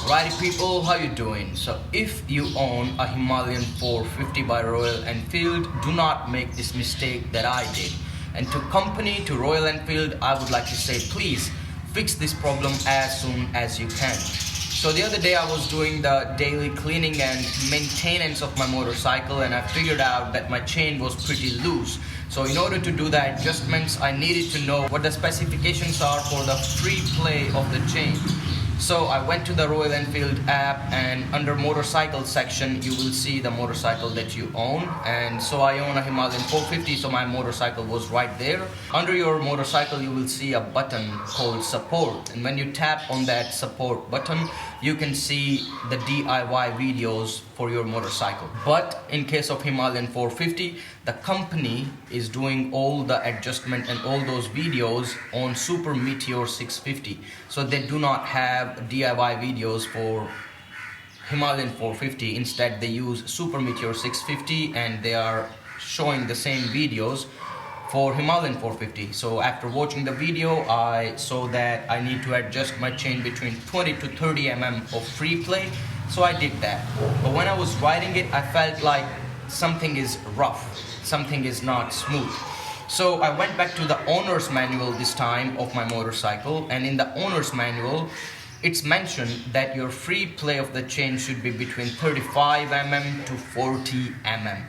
Righty people, how you doing? So if you own a Himalayan 450 by Royal Enfield, do not make this mistake that I did. And to Royal Enfield, I would like to say, please fix this problem as soon as you can. So the other day I was doing the daily cleaning and maintenance of my motorcycle, and I figured out that my chain was pretty loose. So in order to do the adjustments, I needed to know what the specifications are for the free play of the chain. So I went to the Royal Enfield app, and under motorcycle section you will see the motorcycle that you own. And so I own a Himalayan 450, so my motorcycle was right there. Under your motorcycle you will see a button called support, and when you tap on that support button you can see the DIY videos for your motorcycle. But in case of Himalayan 450, the company is doing all the adjustment and all those videos on Super Meteor 650, so they do not have DIY videos for Himalayan 450. Instead they use Super Meteor 650, and they are showing the same videos for Himalayan 450. So after watching the video, I saw that I need to adjust my chain between 20 to 30 mm of free play, so I did that. But when I was riding it, I felt like something is rough, something is not smooth. So I went back to the owner's manual this time of my motorcycle, and in the owner's manual it's mentioned that your free play of the chain should be between 35 mm to 40 mm.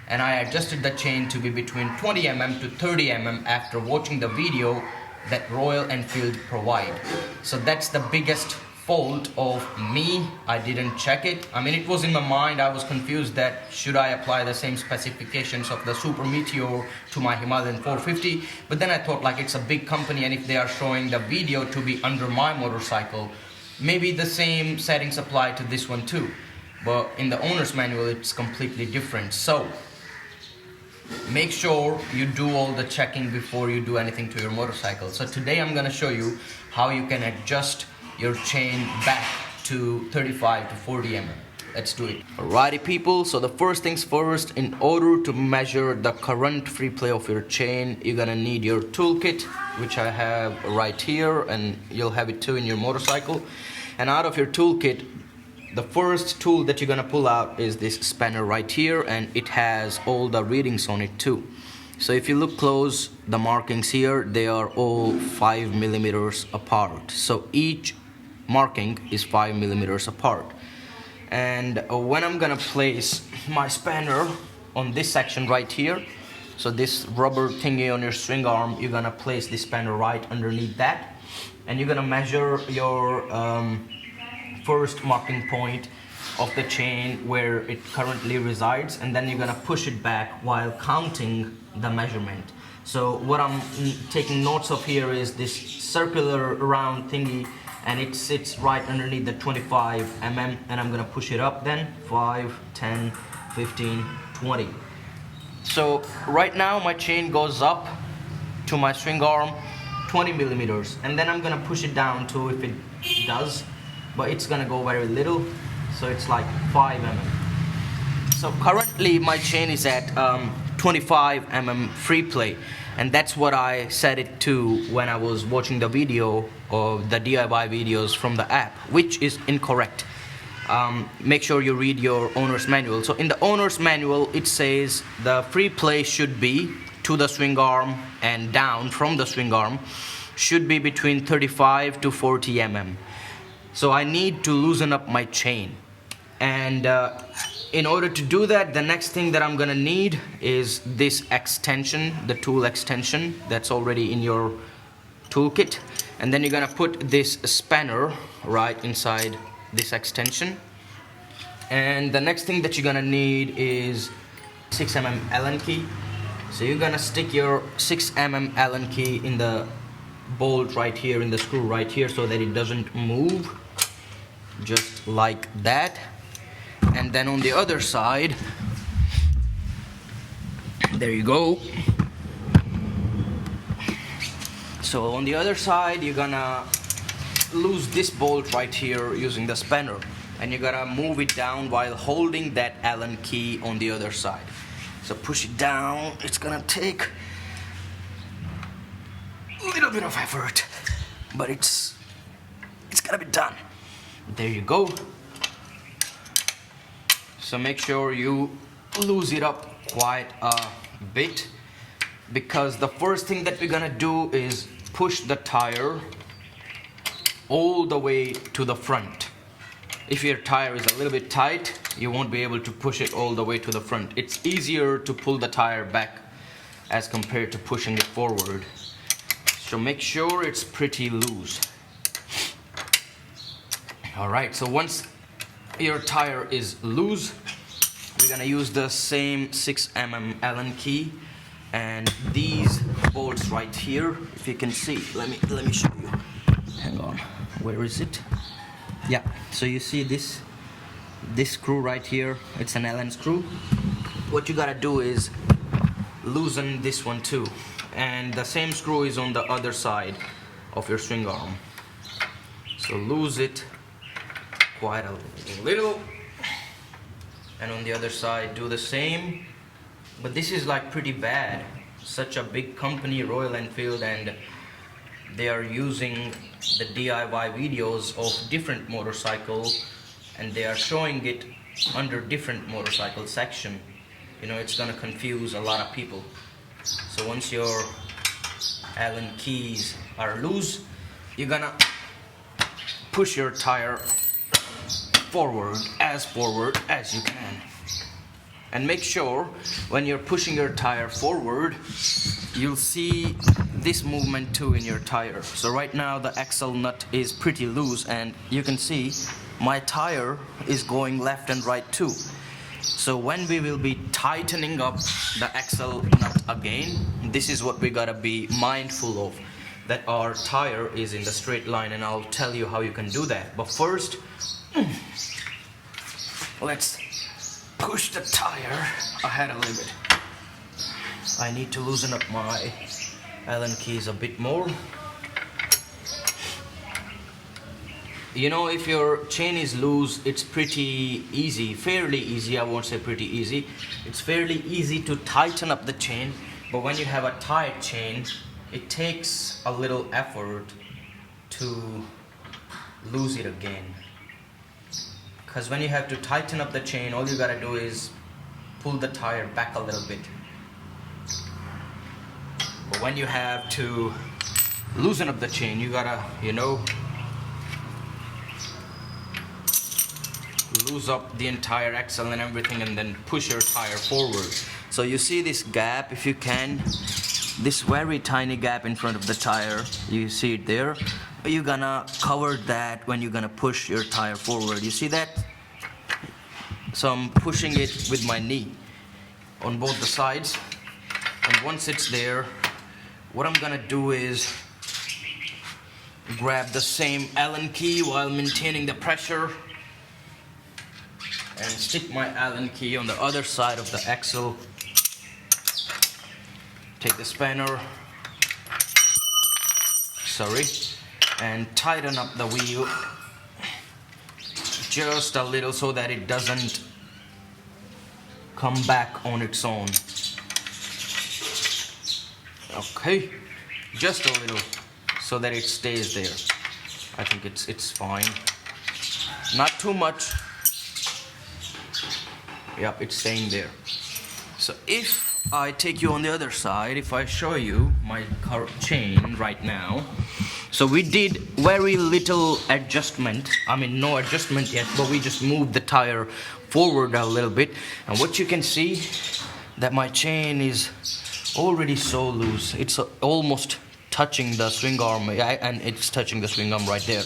And I adjusted the chain to be between 20 mm to 30 mm after watching the video that Royal Enfield provide. So that's the biggest fault of me. I didn't check it. I mean, it was in my mind. I was confused that should I apply the same specifications of the Super Meteor to my Himalayan 450. But then I thought, like, it's a big company, and if they are showing the video to be under my motorcycle, maybe the same settings apply to this one too. But in the owner's manual it's completely different. So make sure you do all the checking before you do anything to your motorcycle. So today I'm gonna show you how you can adjust your chain back to 35 to 40 mm. Let's do it. Alrighty people, so the first things first, in order to measure the current free play of your chain, you're gonna need your toolkit, which I have right here, and you'll have it too in your motorcycle. And out of your toolkit, the first tool that you're gonna pull out is this spanner right here, and it has all the readings on it too. So if you look close, the markings here, they are all 5 millimeters apart. So each marking is 5 millimeters apart. And when I'm gonna place my spanner on this section right here, so this rubber thingy on your swing arm, you're gonna place the spanner right underneath that, and you're gonna measure your first marking point of the chain where it currently resides, and then you're gonna push it back while counting the measurement. So what I'm taking notes of here is this circular round thingy, and it sits right underneath the 25 mm, and I'm gonna push it up then 5, 10, 15, 20. So right now my chain goes up to my swing arm 20 millimeters, and then I'm gonna push it down to, if it does, but it's gonna go very little, so it's like 5 mm. So currently my chain is at 25 mm free play, and that's what I set it to when I was watching the video of the DIY videos from the app, which is incorrect. Make sure you read your owner's manual. So in the owner's manual it says the free play should be to the swing arm and down from the swing arm should be between 35 to 40 mm. So I need to loosen up my chain, and in order to do that, the next thing that I'm gonna need is this extension, the tool extension that's already in your toolkit, and then you're gonna put this spanner right inside this extension. And the next thing that you're gonna need is 6 mm Allen key. So you're gonna stick your 6 mm Allen key in the bolt right here, in the screw right here, so that it doesn't move, just like that. And then on the other side, there you go. So on the other side you're gonna loose this bolt right here using the spanner, and you're gonna move it down while holding that Allen key on the other side. So push it down. It's gonna take a little bit of effort, but it's gonna be done. There you go. So make sure you loose it up quite a bit, because the first thing that we're gonna do is push the tire all the way to the front. If your tire is a little bit tight, you won't be able to push it all the way to the front. It's easier to pull the tire back as compared to pushing it forward. So make sure it's pretty loose. Alright, so once your tire is loose, we're gonna use the same 6mm Allen key and these bolts right here. If you can see, let me show you. Hang on, where is it? Yeah, so you see this screw right here, it's an Allen screw. What you gotta do is loosen this one too, and the same screw is on the other side of your swing arm. So lose it quite a little, and on the other side do the same. But this is like pretty bad. Such a big company, Royal Enfield, and they are using the DIY videos of different motorcycles, and they are showing it under different motorcycle section. You know, it's gonna confuse a lot of people. So once your Allen keys are loose, you're gonna push your tire forward as you can. And make sure when you're pushing your tire forward, you'll see this movement too in your tire. So right now the axle nut is pretty loose, and you can see my tire is going left and right too. So when we will be tightening up the axle nut again, this is what we gotta be mindful of, that our tire is in the straight line, and I'll tell you how you can do that. But first, let's push the tire ahead a little bit. I need to loosen up my Allen keys a bit more. You know, if your chain is loose, it's pretty easy, fairly easy, I won't say pretty easy. It's fairly easy to tighten up the chain, but when you have a tight chain, it takes a little effort to lose it again. Because when you have to tighten up the chain, all you gotta do is pull the tire back a little bit. But when you have to loosen up the chain, you gotta, you know, loose up the entire axle and everything, and then push your tire forward. So you see this gap, if you can, this very tiny gap in front of the tire, you see it there. You're gonna cover that when you're gonna push your tire forward. You see that? So I'm pushing it with my knee on both the sides, and once it's there, what I'm gonna do is grab the same Allen key while maintaining the pressure and stick my Allen key on the other side of the axle. Take the spanner, and tighten up the wheel just a little so that it doesn't come back on its own. Okay, just a little so that it stays there. I think it's fine. Not too much. Yep, it's staying there. So if I take you on the other side, if I show you my chain right now, so we did very little adjustment. I mean, no adjustment yet, but we just moved the tire forward a little bit, and what you can see, that my chain is already so loose. It's almost touching the swing arm, and it's touching the swing arm right there.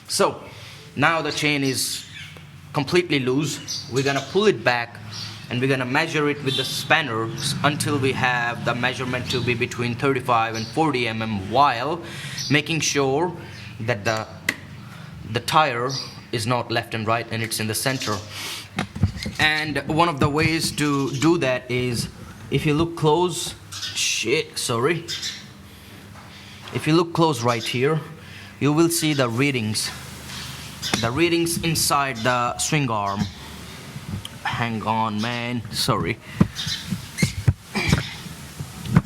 So now the chain is completely loose. We're gonna pull it back, and we're gonna measure it with the spanner until we have the measurement to be between 35 and 40 mm, while making sure that the tire is not left and right and it's in the center. And one of the ways to do that is, if you look close, if you look close right here, you will see the readings inside the swing arm. Hang on, man, sorry.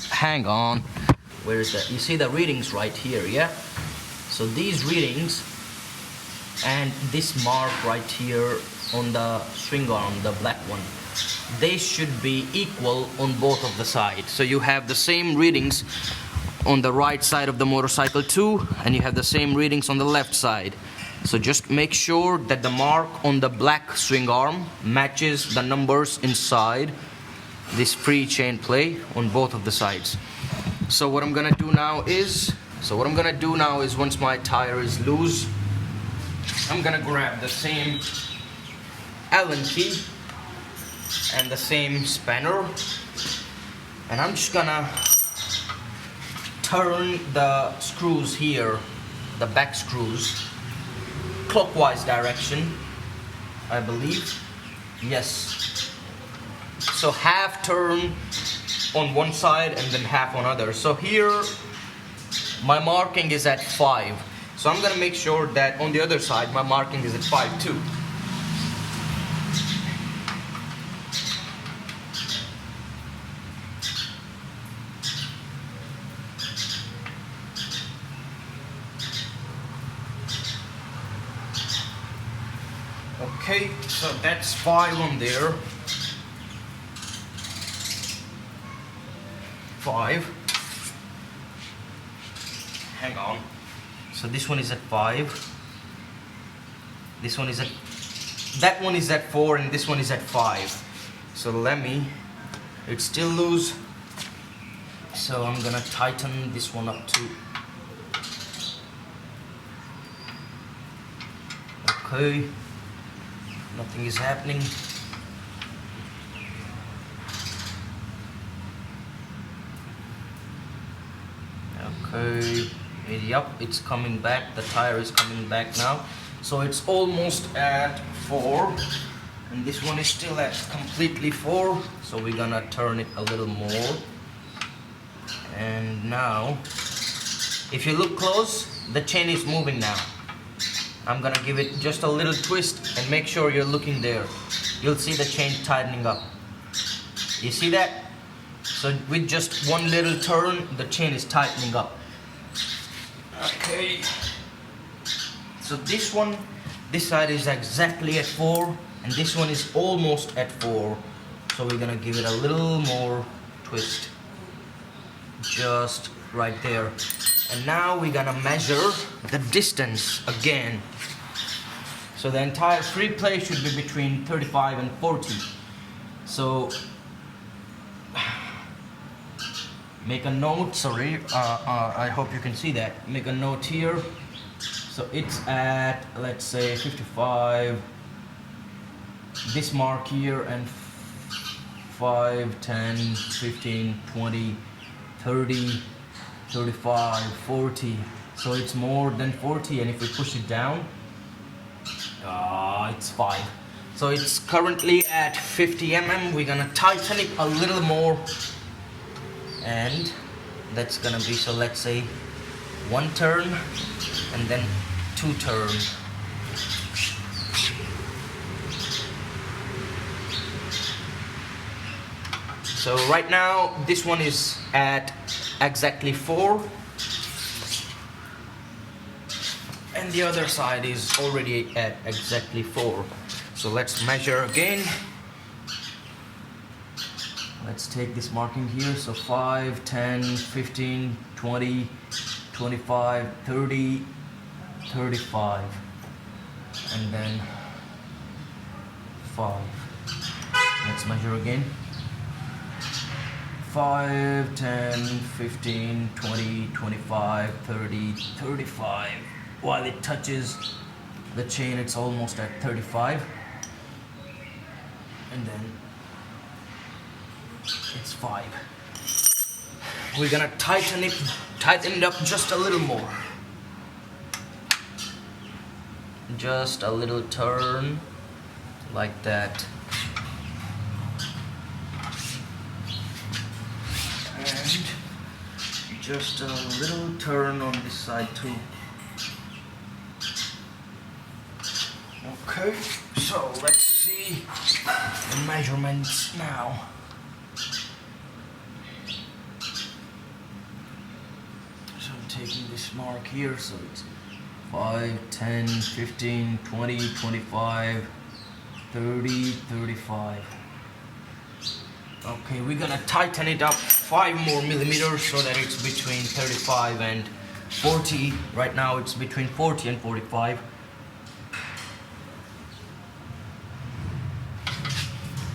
Hang on. Where is that? You see the readings right here, yeah? So these readings and this mark right here on the swing arm, the black one, they should be equal on both of the sides. So you have the same readings on the right side of the motorcycle too, and you have the same readings on the left side. So just make sure that the mark on the black swing arm matches the numbers inside this free chain play on both of the sides. So what I'm gonna do now is once my tire is loose, I'm gonna grab the same Allen key and the same spanner, and I'm just gonna turn the screws here, the back screws, clockwise direction, I believe. Yes. So half turn on one side and then half on other. So here my marking is at 5. So I'm gonna make sure that on the other side my marking is at 5 too. Okay, so that's 5 on there. 5. Hang on. So this one is at 5. This one is at, that one is at 4, and this one is at 5. So it's still loose. So I'm gonna tighten this one up too. Okay. Nothing is happening. Okay, yep, it's coming back. The tire is coming back now. So it's almost at 4, and this one is still at completely 4. So we're gonna turn it a little more. And now, if you look close, the chain is moving now. I'm gonna give it just a little twist and make sure you're looking there. You'll see the chain tightening up. You see that? So with just one little turn, the chain is tightening up. Okay. So this side is exactly at 4, and this one is almost at 4. So we're gonna give it a little more twist. Just right there. And now we're gonna measure the distance again. So the entire free play should be between 35 and 40. So make a note, sorry, I hope you can see that. Make a note here. So it's at, let's say, 55. This mark here, and 5, 10, 15, 20, 30, 35, 40. So it's more than 40, and if we push it down, it's 5. So it's currently at 50 mm. We're gonna tighten it a little more, and that's gonna be, so let's say 1 turn and then 2 turns. So right now this one is at exactly 4, and the other side is already at exactly 4. So let's measure again. Let's take this marking here. So 5, 10, 15, 20, 25, 30, 35, and then 5. Let's measure again. 5, 10, 15, 20, 25, 30, 35. While it touches the chain, it's almost at 35. And then it's 5. We're gonna tighten it up just a little more. Just a little turn, like that. And just a little turn on this side too. Okay, so let's see the measurements now. So I'm taking this mark here, so it's 5, 10, 15, 20, 25, 30, 35. Okay, we're gonna tighten it up 5 more millimeters so that it's between 35 and 40. Right now it's between 40 and 45.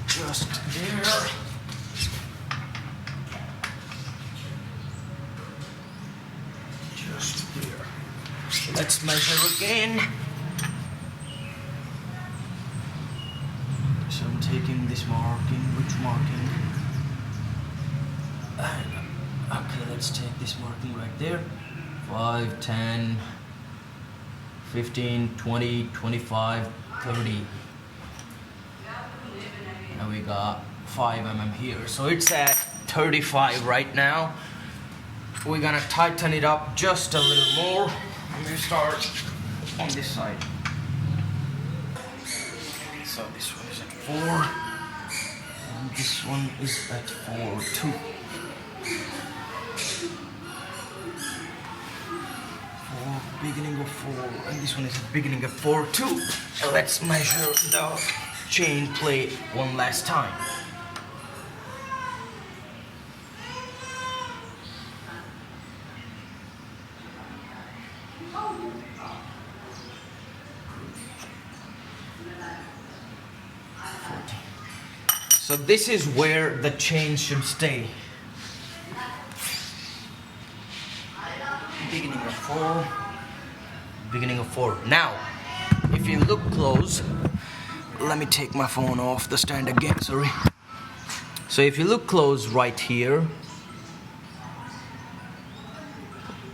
Just there. Just there. Let's measure again. So I'm taking this marking. Which marking? Okay, let's take this marking right there. 5, 10, 15, 20, 25, 30. And we got 5 mm here. So it's at 35 right now. We're gonna tighten it up just a little more. I'm gonna start on this side. So this one is at 4. And this one is at 4 too. 4, beginning of 4, and this one is at beginning of 4 too. Let's measure the chain plate one last time. So this is where the chain should stay. Beginning of 4. Beginning of 4. Now, if you look close, let me take my phone off the stand again, sorry. So if you look close right here,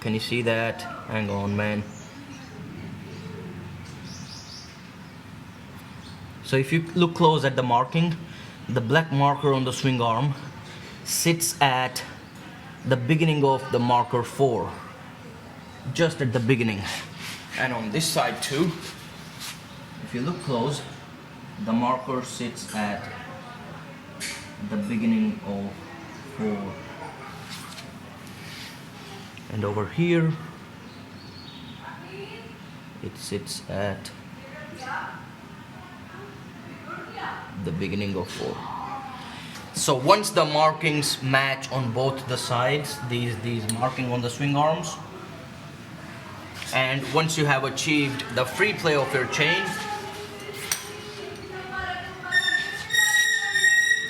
can you see that? Hang on, man. So if you look close at the marking, the black marker on the swing arm sits at the beginning of the marker 4, just at the beginning. And on this side too, if you look close, the marker sits at the beginning of 4. And over here, it sits at the beginning of 4. So once the markings match on both the sides, these marking on the swing arms, and once you have achieved the free play of your chain,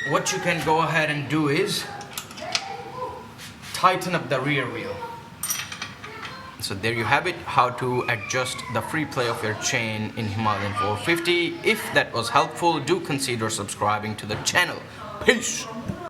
what you can go ahead and do is tighten up the rear wheel. So there you have it, how to adjust the free play of your chain in Himalayan 450. If that was helpful, do consider subscribing to the channel. Peace!